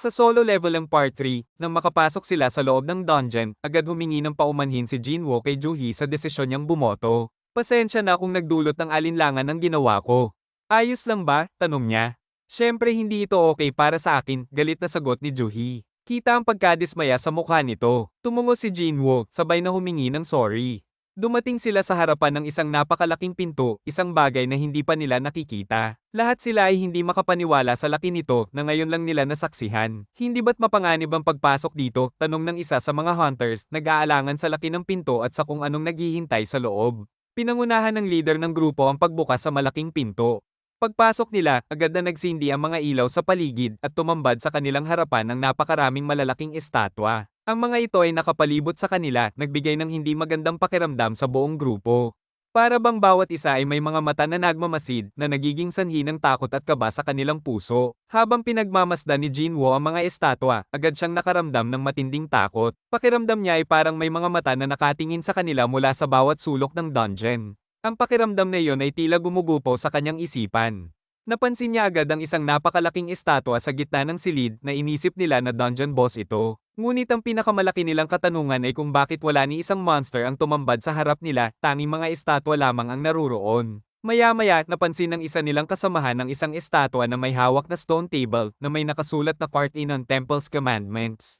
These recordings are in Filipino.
Sa solo level ng part 3, nang makapasok sila sa loob ng dungeon, agad humingi ng paumanhin si Jinwoo kay Juhee sa desisyon niyang bumoto. Pasensya na kung nagdulot ng alinlangan ng ginawa ko. Ayos lang ba? Tanong niya. Siyempre hindi ito okay para sa akin, galit na sagot ni Juhee. Kita ang pagkadismaya sa mukha nito. Tumungo si Jinwoo, sabay na humingi ng sorry. Dumating sila sa harapan ng isang napakalaking pinto, isang bagay na hindi pa nila nakikita. Lahat sila ay hindi makapaniwala sa laki nito na ngayon lang nila nasaksihan. Hindi ba't mapanganib ang pagpasok dito? Tanong ng isa sa mga hunters, nag-aalangan sa laki ng pinto at sa kung anong naghihintay sa loob. Pinangunahan ng leader ng grupo ang pagbukas sa malaking pinto. Pagpasok nila, agad na nagsindi ang mga ilaw sa paligid at tumambad sa kanilang harapan ng napakaraming malalaking estatwa. Ang mga ito ay nakapalibot sa kanila, nagbigay ng hindi magandang pakiramdam sa buong grupo. Para bang bawat isa ay may mga mata na nagmamasid na nagiging sanhi ng takot at kaba sa kanilang puso. Habang pinagmamasdan ni Jinwoo ang mga estatwa, agad siyang nakaramdam ng matinding takot. Pakiramdam niya ay parang may mga mata na nakatingin sa kanila mula sa bawat sulok ng dungeon. Ang pakiramdam na iyon ay tila gumugupo sa kanyang isipan. Napansin niya agad ang isang napakalaking estatwa sa gitna ng silid na inisip nila na dungeon boss ito. Ngunit ang pinakamalaki nilang katanungan ay kung bakit wala ni isang monster ang tumambad sa harap nila, tanging mga estatwa lamang ang naruroon. Maya-maya, napansin ng isa nilang kasamahan ng isang estatwa na may hawak na stone table na may nakasulat na part in on Temple's Commandments.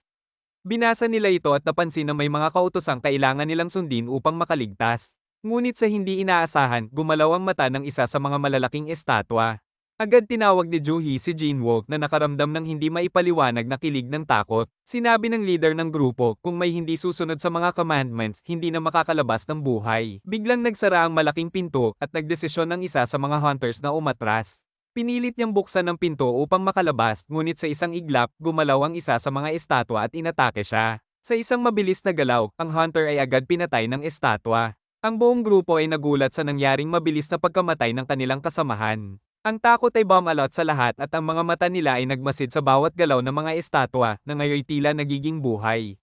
Binasa nila ito at napansin na may mga kautosang kailangan nilang sundin upang makaligtas. Ngunit sa hindi inaasahan, gumalaw ang mata ng isa sa mga malalaking estatwa. Agad tinawag ni Juhee si Jinwoo na nakaramdam ng hindi maipaliwanag na kilig ng takot. Sinabi ng leader ng grupo, kung may hindi susunod sa mga commandments, hindi na makakalabas ng buhay. Biglang nagsara ang malaking pinto at nagdesisyon ng isa sa mga hunters na umatras. Pinilit niyang buksan ang pinto upang makalabas, ngunit sa isang iglap, gumalaw ang isa sa mga estatwa at inatake siya. Sa isang mabilis na galaw, ang hunter ay agad pinatay ng estatwa. Ang buong grupo ay nagulat sa nangyaring mabilis na pagkamatay ng kanilang kasamahan. Ang takot ay bumalot sa lahat at ang mga mata nila ay nagmasid sa bawat galaw ng mga estatwa na ngayoy tila nagiging buhay.